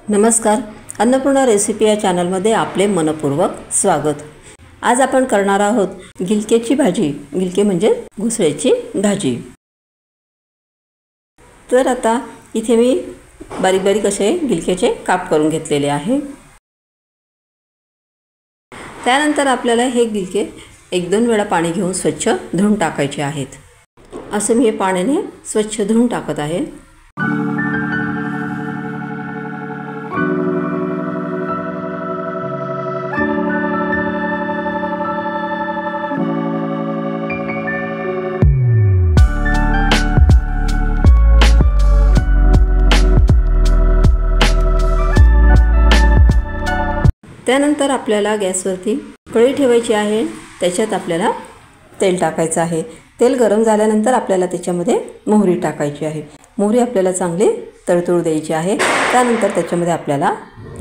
नमस्कार, अन्नपूर्णा रेसिपी या चॅनलमध्ये आपले मनपूर्वक स्वागत। आज आपण करणार आहोत गिलक्याची भाजी। गिलके म्हणजे घुसळ्याची भाजी। तर आता इथे मी बारीक बारीक असे गिलक्याचे काप करून घेतलेले आहे। त्यानंतर आपल्याला हे गिलके एक दोन वेळा पाणी घेऊन स्वच्छ धुवून टाकायचे आहेत। असे मी हे पाण्याने स्वच्छ धुवून टाकत आहे। त्यानंतर आपल्याला गॅसवरती कढई ठेवायची आहे। त्याच्यात आपल्याला तेल टाकायचं आहे। तेल गरम झाल्यानंतर आपल्याला त्याच्यामध्ये मोहरी टाकायची आहे। मोहरी आपल्याला चांगली तळतळू द्यायची आहे। त्यानंतर त्याच्यामध्ये आपल्याला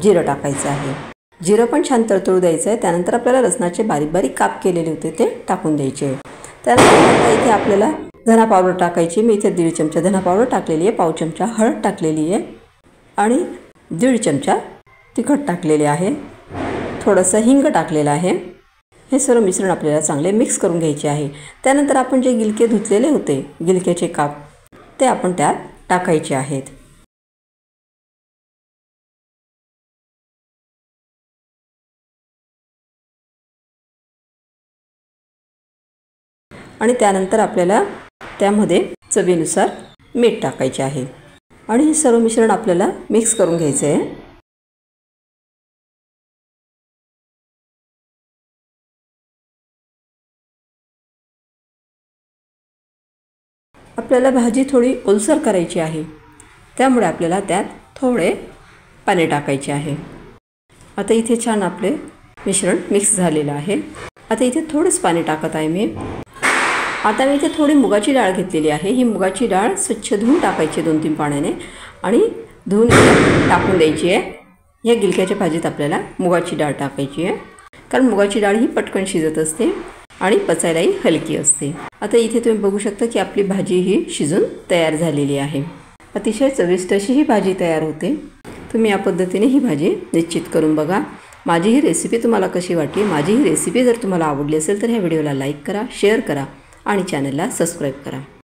जिरं टाकायचं आहे। जिरं पण छान तळतळू द्यायचं आहे। त्यानंतर आपल्याला लसणाचे बारीक बारीक काप केलेले होते ते टाकून द्यायचे आहे। त्यानंतर इथे आपल्याला धना पावडर टाकायची। मी इथे 1.5 चमचा धना पावडर टाकलेली आहे, 1/2 चमचा हळद टाकलेली आहे आणि 1.5 चमचा तिखट टाकलेले आहे। थोडंसं हिंग टाकलेलं आहे। हे सर्व मिश्रण आपल्याला चांगले मिक्स करून घ्यायचे आहे। त्यानंतर आपण जे गिलके धुतलेले होते, गिलक्याचे काप, ते आपण त्यात टाकायचे आहेत। आणि त्यानंतर आपल्याला त्यामध्ये चवीनुसार मीठ टाकायचे आहे आणि हे सर्व मिश्रण आपल्याला मिक्स करून घ्यायचे आहे। आपल्याला भाजी थोडी ओलसर करायची आहे, त्यामुळे आपल्याला त्यात थोडे पाणी टाकायचे आहे। आता इथे छान आपले मिश्रण मिक्स झालेलं आहे। आता इथे थोडेच पाणी टाकत आहे मी। आता मी इथे थोडी मुगाची डाळ घेतलेली आहे। ही मुगाची डाळ स्वच्छ धुवून टाकायची 2-3 पाण्याने आणि धुवून टाकून द्यायची आहे। या गिलक्याच्या भाजीत आपल्याला मुगाची डाळ टाकायची आहे, कारण मुगाची डाळ ही पटकन शिजत असते आणि पचायलाही हलकी असते। आता इथे तुम्ही बघू शकता की आपली भाजी ही शिजून तयार झालेली आहे। अतिशय चविष्ट अशी ही भाजी तयार होते। तुम्ही या पद्धतीने ही भाजी निश्चित करून बघा। माझी ही रेसिपी तुम्हाला कशी वाटली? माझी ही रेसिपी जर तुम्हाला आवडली असेल तर ह्या व्हिडिओला लाईक करा, शेअर करा आणि चॅनलला सबस्क्राईब करा।